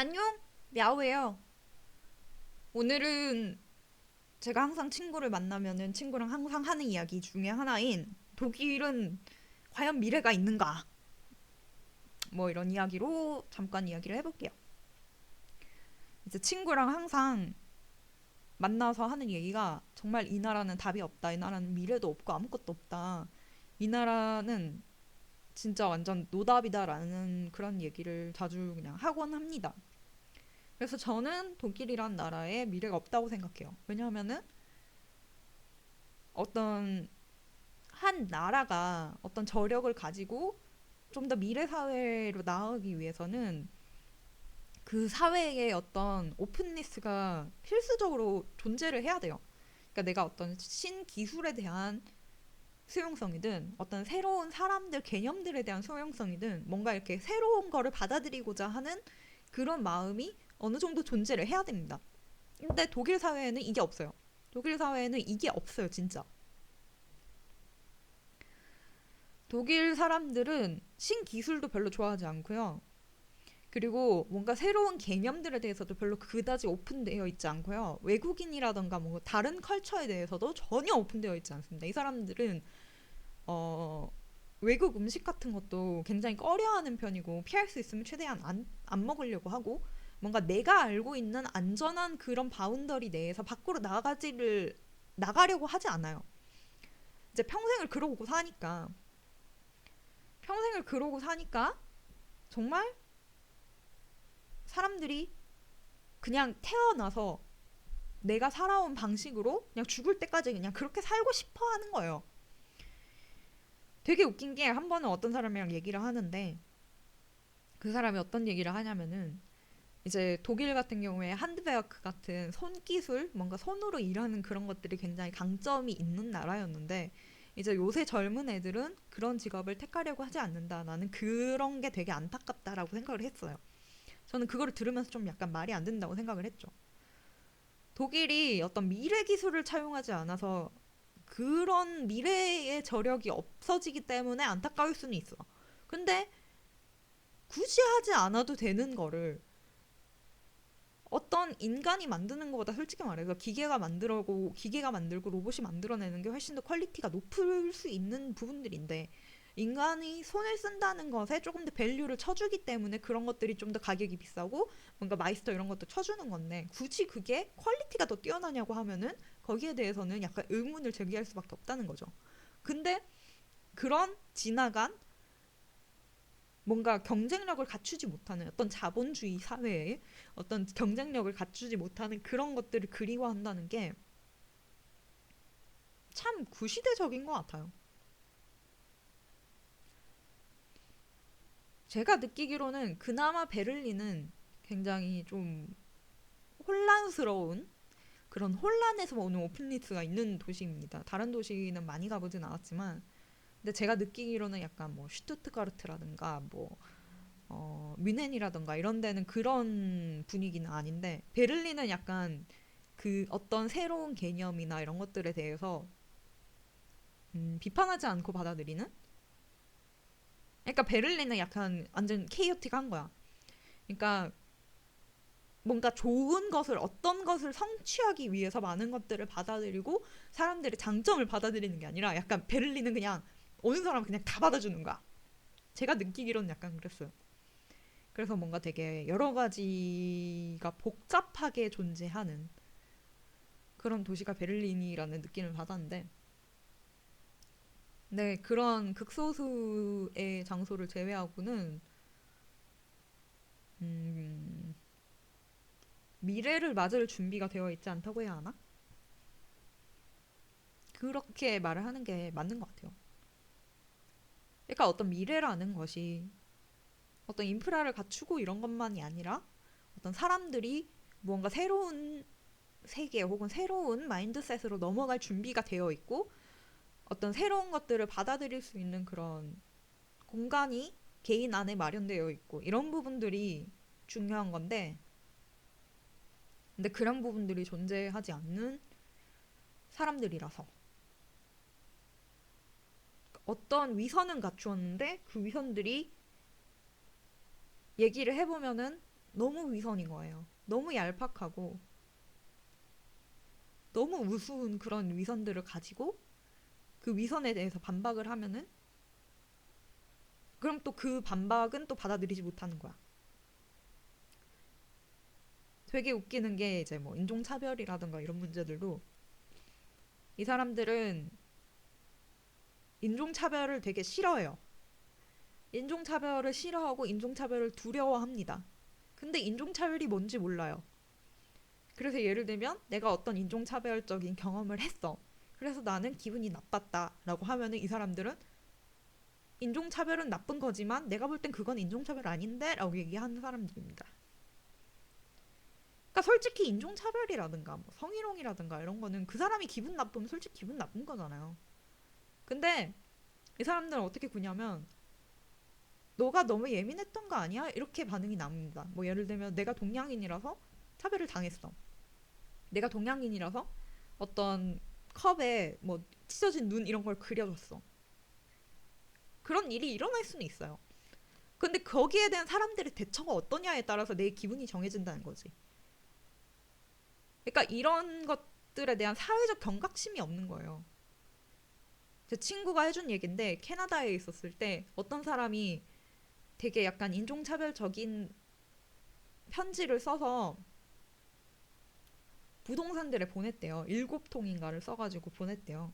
안녕, 야오예요. 오늘은 제가 항상 친구를 만나면은 친구랑 항상 하는 이야기 중에 하나인 독일은 과연 미래가 있는가? 뭐 이런 이야기로 잠깐 이야기를 해볼게요. 이제 친구랑 항상 만나서 하는 얘기가 정말 이 나라는 답이 없다. 이 나라는 미래도 없고 아무것도 없다. 이 나라는 진짜 완전 노답이다라는 그런 얘기를 자주 그냥 하곤 합니다. 그래서 저는 독일이란 나라에 미래가 없다고 생각해요. 왜냐하면은 어떤 한 나라가 어떤 저력을 가지고 좀 더 미래 사회로 나아가기 위해서는 그 사회의 어떤 오픈니스가 필수적으로 존재를 해야 돼요. 그러니까 내가 어떤 신기술에 대한 수용성이든 어떤 새로운 사람들 개념들에 대한 수용성이든 뭔가 이렇게 새로운 거를 받아들이고자 하는 그런 마음이 어느 정도 존재를 해야 됩니다. 근데 독일 사회에는 이게 없어요. 독일 사회에는 이게 없어요, 진짜. 독일 사람들은 신기술도 별로 좋아하지 않고요. 그리고 뭔가 새로운 개념들에 대해서도 별로 그다지 오픈되어 있지 않고요. 외국인이라던가 뭐 다른 컬처에 대해서도 전혀 오픈되어 있지 않습니다. 이 사람들은 어, 외국 음식 같은 것도 굉장히 꺼려하는 편이고 피할 수 있으면 최대한 안 먹으려고 하고 뭔가 내가 알고 있는 안전한 그런 바운더리 내에서 밖으로 나가려고 하지 않아요. 이제 평생을 그러고 사니까 정말 사람들이 그냥 태어나서 내가 살아온 방식으로 그냥 죽을 때까지 그냥 그렇게 살고 싶어 하는 거예요. 되게 웃긴 게 한 번은 어떤 사람이랑 얘기를 하는데 그 사람이 어떤 얘기를 하냐면은 이제 독일 같은 경우에 한드베어크 같은 손기술 뭔가 손으로 일하는 그런 것들이 굉장히 강점이 있는 나라였는데 이제 요새 젊은 애들은 그런 직업을 택하려고 하지 않는다. 나는 그런 게 되게 안타깝다라고 생각을 했어요. 저는 그거를 들으면서 좀 약간 말이 안 된다고 생각을 했죠. 독일이 어떤 미래 기술을 차용하지 않아서 그런 미래의 저력이 없어지기 때문에 안타까울 수는 있어. 근데 굳이 하지 않아도 되는 거를 어떤 인간이 만드는 것보다 솔직히 말해서 기계가 만들고 로봇이 만들어내는 게 훨씬 더 퀄리티가 높을 수 있는 부분들인데 인간이 손을 쓴다는 것에 조금 더 밸류를 쳐주기 때문에 그런 것들이 좀 더 가격이 비싸고 뭔가 마이스터 이런 것도 쳐주는 건데 굳이 그게 퀄리티가 더 뛰어나냐고 하면은 거기에 대해서는 약간 의문을 제기할 수밖에 없다는 거죠. 근데 그런 지나간 뭔가 경쟁력을 갖추지 못하는 어떤 자본주의 사회에 어떤 경쟁력을 갖추지 못하는 그런 것들을 그리워한다는 게 참 구시대적인 것 같아요. 제가 느끼기로는 그나마 베를린은 굉장히 좀 혼란스러운 그런 혼란에서 오는 오픈리스가 있는 도시입니다. 다른 도시는 많이 가보진 않았지만, 근데 제가 느끼기로는 약간 뭐 슈투트가르트라든가 뭐 뮌헨이라던가 이런 데는 그런 분위기는 아닌데 베를린은 약간 그 어떤 새로운 개념이나 이런 것들에 대해서 비판하지 않고 받아들이는? 그러니까 베를린은 약간 완전 케이오틱한 거야. 그러니까 뭔가 좋은 것을 어떤 것을 성취하기 위해서 많은 것들을 받아들이고 사람들의 장점을 받아들이는 게 아니라 약간 베를린은 그냥 오는 사람 그냥 다 받아주는 거야. 제가 느끼기로는 약간 그랬어요. 그래서 뭔가 되게 여러 가지가 복잡하게 존재하는 그런 도시가 베를린이라는 느낌을 받았는데, 네, 그런 극소수의 장소를 제외하고는 음, 미래를 맞을 준비가 되어 있지 않다고 해야 하나? 그렇게 말을 하는 게 맞는 것 같아요. 그러니까 어떤 미래라는 것이 어떤 인프라를 갖추고 이런 것만이 아니라 어떤 사람들이 무언가 새로운 세계 혹은 새로운 마인드셋으로 넘어갈 준비가 되어 있고 어떤 새로운 것들을 받아들일 수 있는 그런 공간이 개인 안에 마련되어 있고 이런 부분들이 중요한 건데 근데 그런 부분들이 존재하지 않는 사람들이라서 어떤 위선은 갖추었는데 그 위선들이 얘기를 해보면은 너무 위선인 거예요. 너무 얄팍하고 너무 우스운 그런 위선들을 가지고 그 위선에 대해서 반박을 하면은 그럼 또 그 반박은 또 받아들이지 못하는 거야. 되게 웃기는 게 이제 뭐 인종차별이라든가 이런 문제들도 이 사람들은 인종차별을 되게 싫어해요. 인종차별을 싫어하고 인종차별을 두려워합니다. 근데 인종차별이 뭔지 몰라요. 그래서 예를 들면 내가 어떤 인종차별적인 경험을 했어. 그래서 나는 기분이 나빴다라고 하면은 이 사람들은 인종차별은 나쁜 거지만 내가 볼 땐 그건 인종차별 아닌데? 라고 얘기하는 사람들입니다. 그러니까 솔직히 인종차별이라든가 뭐 성희롱이라든가 이런 거는 그 사람이 기분 나쁘면 솔직히 기분 나쁜 거잖아요. 근데 이 사람들은 어떻게 구냐면 너가 너무 예민했던 거 아니야? 이렇게 반응이 납니다. 뭐 예를 들면 내가 동양인이라서 차별을 당했어. 내가 동양인이라서 어떤 컵에 뭐 찢어진 눈 이런 걸 그려줬어. 그런 일이 일어날 수는 있어요. 근데 거기에 대한 사람들의 대처가 어떠냐에 따라서 내 기분이 정해진다는 거지. 그러니까 이런 것들에 대한 사회적 경각심이 없는 거예요. 제 친구가 해준 얘긴데 캐나다에 있었을 때 어떤 사람이 되게 약간 인종차별적인 편지를 써서 부동산들에 보냈대요. 7통인가를 써가지고 보냈대요.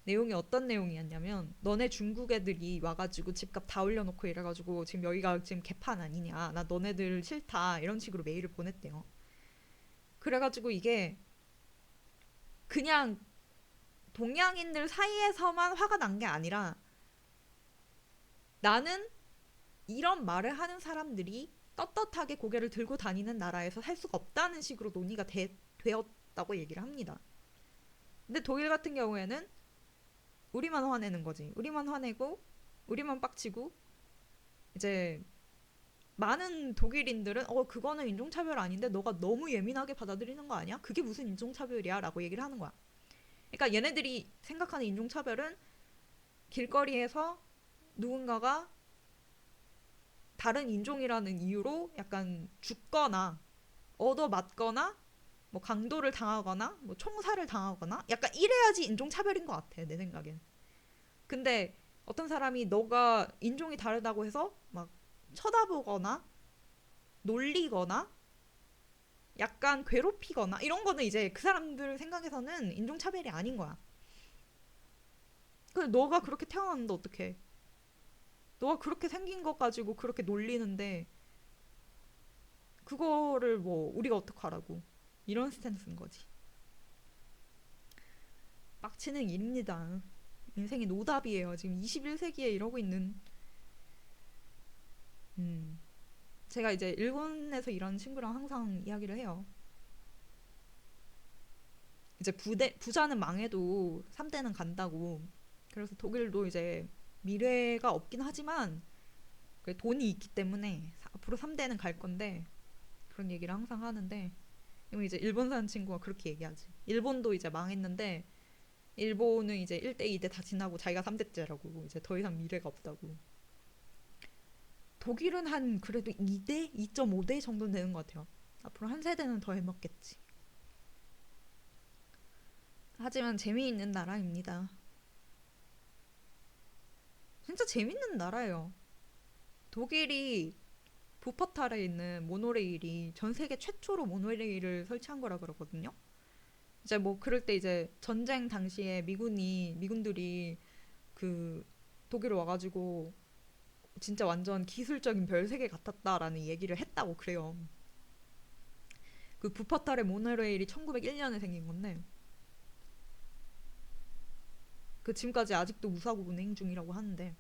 내용이 어떤 내용이었냐면 너네 중국 애들이 와가지고 집값 다 올려놓고 이래가지고 지금 여기가 지금 개판 아니냐, 나 너네들 싫다, 이런 식으로 메일을 보냈대요. 그래가지고 이게 그냥 동양인들 사이에서만 화가 난 게 아니라 나는 이런 말을 하는 사람들이 떳떳하게 고개를 들고 다니는 나라에서 살 수가 없다는 식으로 논의가 되었다고 얘기를 합니다. 근데 독일 같은 경우에는 우리만 화내는 거지. 우리만 화내고 우리만 빡치고 이제 많은 독일인들은 그거는 인종차별 아닌데 너가 너무 예민하게 받아들이는 거 아니야? 그게 무슨 인종차별이야? 라고 얘기를 하는 거야. 그러니까 얘네들이 생각하는 인종차별은 길거리에서 누군가가 다른 인종이라는 이유로 약간 죽거나 얻어맞거나 뭐 강도를 당하거나 뭐 총살을 당하거나 약간 이래야지 인종차별인 것 같아, 내 생각엔. 근데 어떤 사람이 너가 인종이 다르다고 해서 막 쳐다보거나 놀리거나 약간 괴롭히거나 이런 거는 이제 그 사람들 생각에서는 인종차별이 아닌 거야. 근데 너가 그렇게 태어났는데 어떡해. 너가 그렇게 생긴 것 가지고 그렇게 놀리는데 그거를 뭐 우리가 어떡하라고. 이런 스탠스인 거지. 빡치는 일입니다. 인생이 노답이에요. 지금 21세기에 이러고 있는. 음. 제가 이제 일본에서 일하는 친구랑 항상 이야기를 해요. 이제 부자는 망해도 3대는 간다고. 그래서 독일도 이제 미래가 없긴 하지만 돈이 있기 때문에 앞으로 3대는 갈 건데 그런 얘기를 항상 하는데 이제 일본 사는 친구가 그렇게 얘기하지. 일본도 이제 망했는데 일본은 이제 1대, 2대 다 지나고 자기가 3대째라고 이제 더 이상 미래가 없다고. 독일은 한 그래도 2대, 2.5대 정도는 되는 것 같아요. 앞으로 한 세대는 더 해먹겠지. 하지만 재미있는 나라입니다. 진짜 재밌는 나라예요. 독일이 부퍼탈에 있는 모노레일이 전 세계 최초로 모노레일을 설치한 거라 그러거든요. 이제 뭐 그럴 때 이제 전쟁 당시에 미군들이 그 독일에 와가지고 진짜 완전 기술적인 별세계 같았다라는 얘기를 했다고 그래요. 그 부퍼탈의 모노레일이 1901년에 생긴 건데 그 지금까지 아직도 무사고 운행 중이라고 하는데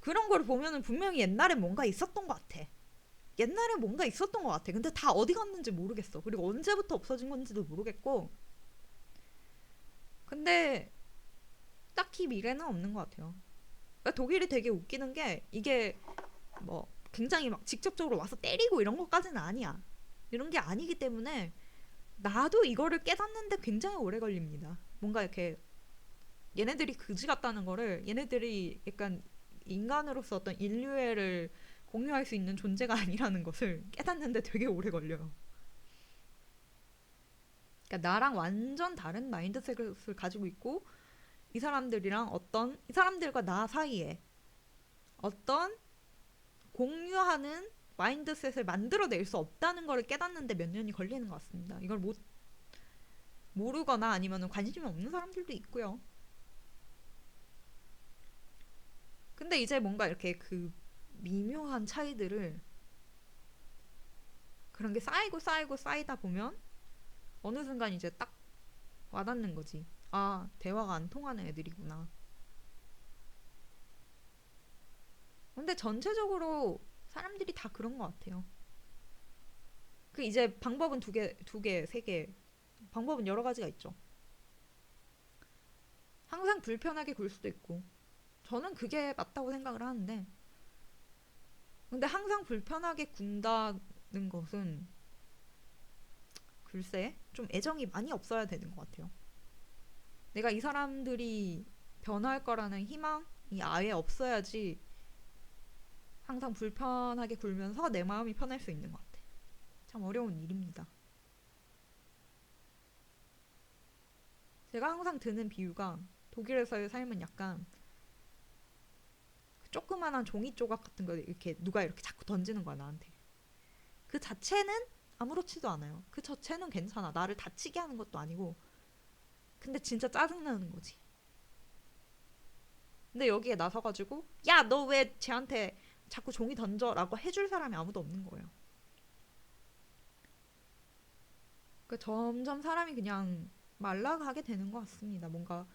그런 걸 보면은 분명히 옛날에 뭔가 있었던 것 같아. 옛날에 뭔가 있었던 것 같아. 근데 다 어디 갔는지 모르겠어. 그리고 언제부터 없어진 건지도 모르겠고. 근데 딱히 미래는 없는 것 같아요. 그러니까 독일이 되게 웃기는 게 이게 뭐 굉장히 막 직접적으로 와서 때리고 이런 것까지는 아니야. 이런 게 아니기 때문에 나도 이거를 깨닫는데 굉장히 오래 걸립니다. 뭔가 이렇게 얘네들이 그지 같다는 거를 얘네들이 약간 인간으로서 어떤 인류애를 공유할 수 있는 존재가 아니라는 것을 깨닫는데 되게 오래 걸려요. 그러니까 나랑 완전 다른 마인드셋을 가지고 있고 이 사람들과 나 사이에 어떤 공유하는 마인드셋을 만들어낼 수 없다는 걸 깨닫는데 몇 년이 걸리는 것 같습니다. 이걸 모르거나 아니면 관심이 없는 사람들도 있고요. 근데 이제 뭔가 이렇게 그 미묘한 차이들을 그런 게 쌓이고 쌓이다 보면 어느 순간 이제 딱 와닿는 거지. 아, 대화가 안 통하는 애들이구나. 근데 전체적으로 사람들이 다 그런 것 같아요. 그 이제 방법은 두 개, 세 개. 방법은 여러 가지가 있죠. 항상 불편하게 굴 수도 있고. 저는 그게 맞다고 생각을 하는데. 근데 항상 불편하게 군다는 것은 글쎄, 좀 애정이 많이 없어야 되는 것 같아요. 내가 이 사람들이 변할 거라는 희망이 아예 없어야지 항상 불편하게 굴면서 내 마음이 편할 수 있는 것 같아. 참 어려운 일입니다. 제가 항상 드는 비유가 독일에서의 삶은 약간 조그만한 종이 조각 같은 거 이렇게 누가 이렇게 자꾸 던지는 거야, 나한테. 그 자체는 아무렇지도 않아요. 그 자체는 괜찮아. 나를 다치게 하는 것도 아니고. 근데 진짜 짜증나는 거지. 근데 여기에 나서가지고 야, 너 왜 쟤한테 자꾸 종이 던져라고 해줄 사람이 아무도 없는 거예요. 그러니까 점점 사람이 그냥 말라가게 되는 것 같습니다. 뭔가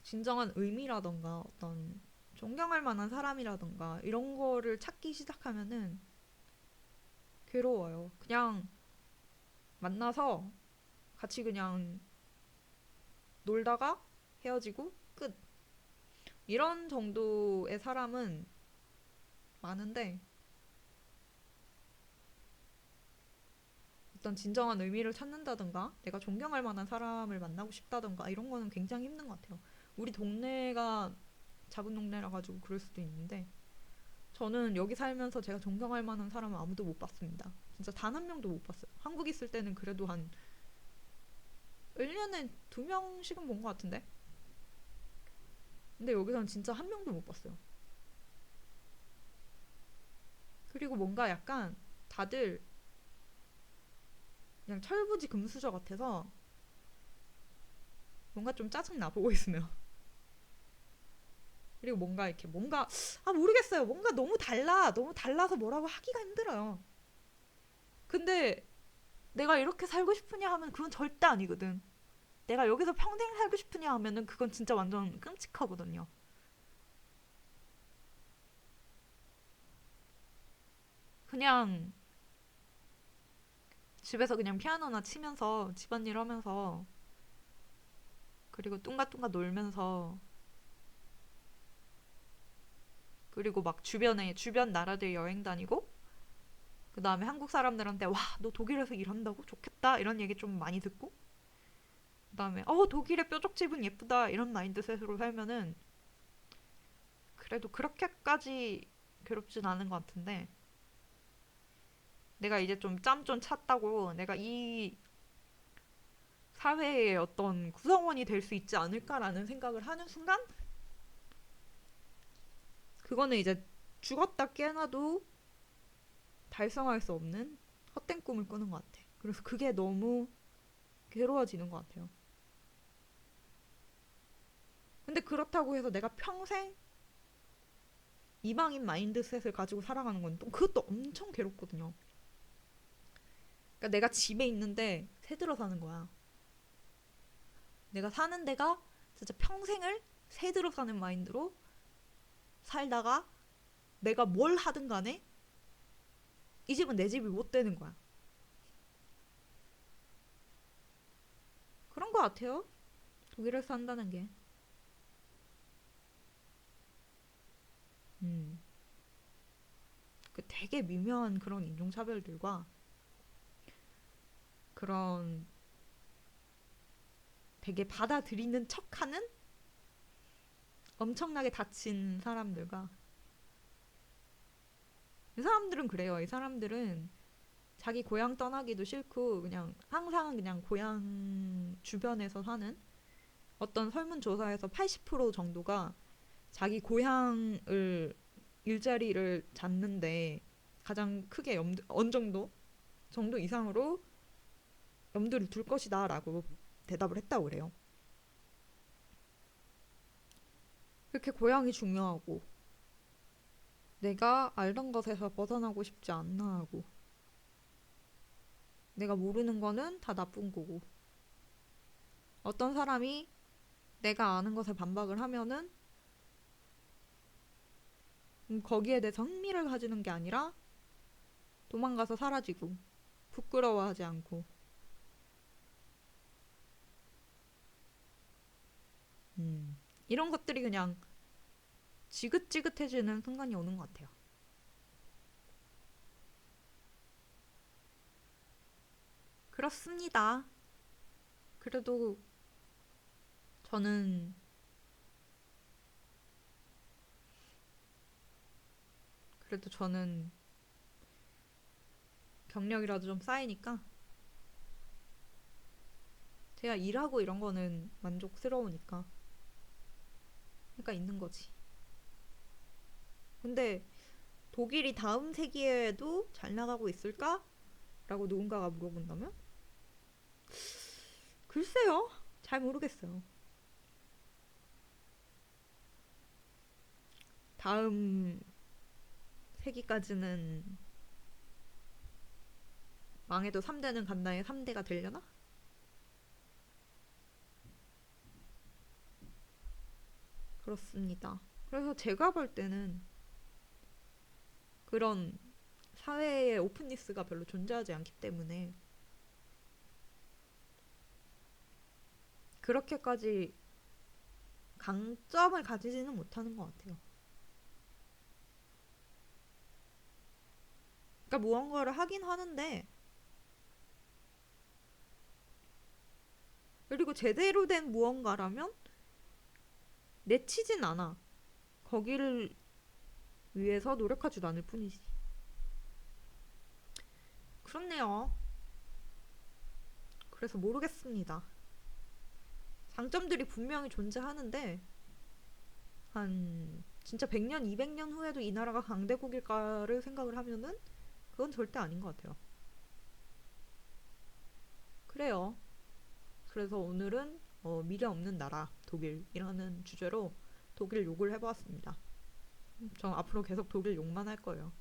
진정한 의미라던가 어떤 존경할 만한 사람이라던가 이런 거를 찾기 시작하면은 괴로워요. 그냥 만나서 같이 그냥 놀다가 헤어지고 끝. 이런 정도의 사람은 많은데 어떤 진정한 의미를 찾는다던가 내가 존경할 만한 사람을 만나고 싶다던가 이런 거는 굉장히 힘든 것 같아요. 우리 동네가 작은 동네라 가지고 그럴 수도 있는데 저는 여기 살면서 제가 존경할 만한 사람은 아무도 못 봤습니다. 진짜 단 한 명도 못 봤어요. 한국 있을 때는 그래도 한 1년에 2명씩은 본 것 같은데. 근데 여기서는 진짜 한 명도 못 봤어요. 그리고 뭔가 약간 다들 그냥 철부지 금수저 같아서 뭔가 좀 짜증나 보고 있으면. 그리고 뭔가 이렇게 뭔가 모르겠어요. 뭔가 너무 달라서 뭐라고 하기가 힘들어요. 근데 내가 이렇게 살고 싶으냐 하면 그건 절대 아니거든. 내가 여기서 평생 살고 싶으냐 하면은 그건 진짜 완전 끔찍하거든요. 그냥 집에서 그냥 피아노나 치면서 집안일 하면서 그리고 뚱가뚱가 놀면서 그리고 막 주변 나라들 여행 다니고 그 다음에 한국 사람들한테 와, 너 독일에서 일한다고? 좋겠다 이런 얘기 좀 많이 듣고 그 다음에 독일의 뾰족집은 예쁘다 이런 마인드셋으로 살면은 그래도 그렇게까지 괴롭진 않은 것 같은데 내가 이제 좀 짬 좀 찼다고 내가 이 사회의 어떤 구성원이 될 수 있지 않을까라는 생각을 하는 순간 그거는 이제 죽었다 깨어나도 달성할 수 없는 헛된 꿈을 꾸는 것 같아. 그래서 그게 너무 괴로워지는 것 같아요. 근데 그렇다고 해서 내가 평생 이방인 마인드셋을 가지고 살아가는 건 또 그것도 엄청 괴롭거든요. 그러니까 내가 집에 있는데 새들어 사는 거야. 내가 사는 데가 진짜 평생을 새들어 사는 마인드로 살다가 내가 뭘 하든 간에 이 집은 내 집이 못 되는 거야. 그런 것 같아요. 독일에서 산다는 게. 음. 그 되게 미묘한 그런 인종차별들과 그런 되게 받아들이는 척하는 엄청나게 다친 사람들과 이 사람들은 그래요. 이 사람들은 자기 고향 떠나기도 싫고 그냥 항상 그냥 고향 주변에서 사는, 어떤 설문조사에서 80% 정도가 자기 고향을 일자리를 잡는데 가장 크게 어느 정도 이상으로 염두를 둘 것이다 라고 대답을 했다고 그래요. 그렇게 고향이 중요하고 내가 알던 것에서 벗어나고 싶지 않나 하고 내가 모르는 거는 다 나쁜 거고, 어떤 사람이 내가 아는 것에 반박을 하면은 거기에 대해서 흥미를 가지는 게 아니라 도망가서 사라지고 부끄러워하지 않고, 이런 것들이 그냥 지긋지긋해지는 순간이 오는 것 같아요. 그렇습니다. 그래도 저는 그래도 저는 경력이라도 좀 쌓이니까 제가 일하고 이런 거는 만족스러우니까 그러니까 있는 거지. 근데 독일이 다음 세기에도 잘 나가고 있을까? 라고 누군가가 물어본다면? 글쎄요. 잘 모르겠어요. 다음 세기까지는 망해도 3대는 간다에 3대가 되려나? 그렇습니다. 그래서 제가 볼 때는 그런 사회의 오픈니스가 별로 존재하지 않기 때문에 그렇게까지 강점을 가지지는 못하는 것 같아요. 그러니까 무언가를 하긴 하는데, 그리고 제대로 된 무언가라면 내치진 않아. 거기를 위해서 노력하지도 않을 뿐이지. 그렇네요. 그래서 모르겠습니다. 장점들이 분명히 존재하는데 한 진짜 100년, 200년 후에도 이 나라가 강대국일까를 생각을 하면은 그건 절대 아닌 것 같아요. 그래요. 그래서 오늘은 미래 없는 나라 독일이라는 주제로 독일 욕을 해보았습니다. 저 앞으로 계속 독일 욕만 할 거예요.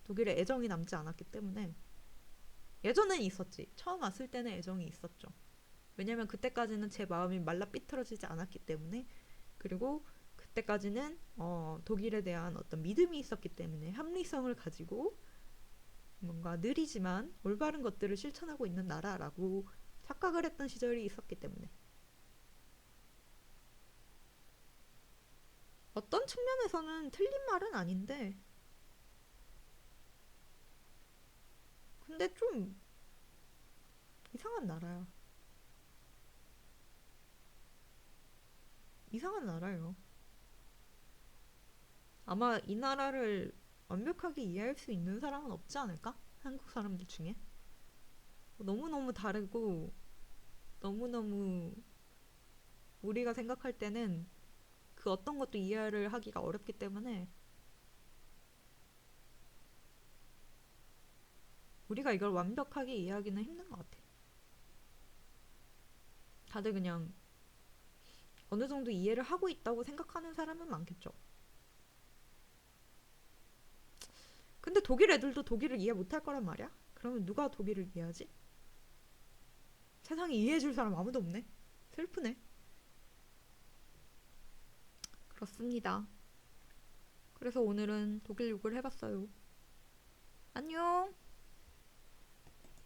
독일에 애정이 남지 않았기 때문에. 예전엔 있었지. 처음 왔을 때는 애정이 있었죠. 왜냐면 그때까지는 제 마음이 말라 삐뚤어지지 않았기 때문에, 그리고 그때까지는 독일에 대한 어떤 믿음이 있었기 때문에, 합리성을 가지고 뭔가 느리지만 올바른 것들을 실천하고 있는 나라라고 착각을 했던 시절이 있었기 때문에. 어떤 측면에서는 틀린 말은 아닌데, 근데 좀 이상한 나라야. 이상한 나라예요. 아마 이 나라를 완벽하게 이해할 수 있는 사람은 없지 않을까? 한국 사람들 중에. 너무너무 다르고, 너무너무 우리가 생각할 때는 그 어떤 것도 이해를 하기가 어렵기 때문에 우리가 이걸 완벽하게 이해하기는 힘든 것 같아. 다들 그냥 어느 정도 이해를 하고 있다고 생각하는 사람은 많겠죠. 근데 독일 애들도 독일을 이해 못할 거란 말이야? 그러면 누가 독일을 이해하지? 세상에 이해해줄 사람 아무도 없네. 슬프네. 그렇습니다. 그래서 오늘은 독일 욕을 해봤어요. 안녕!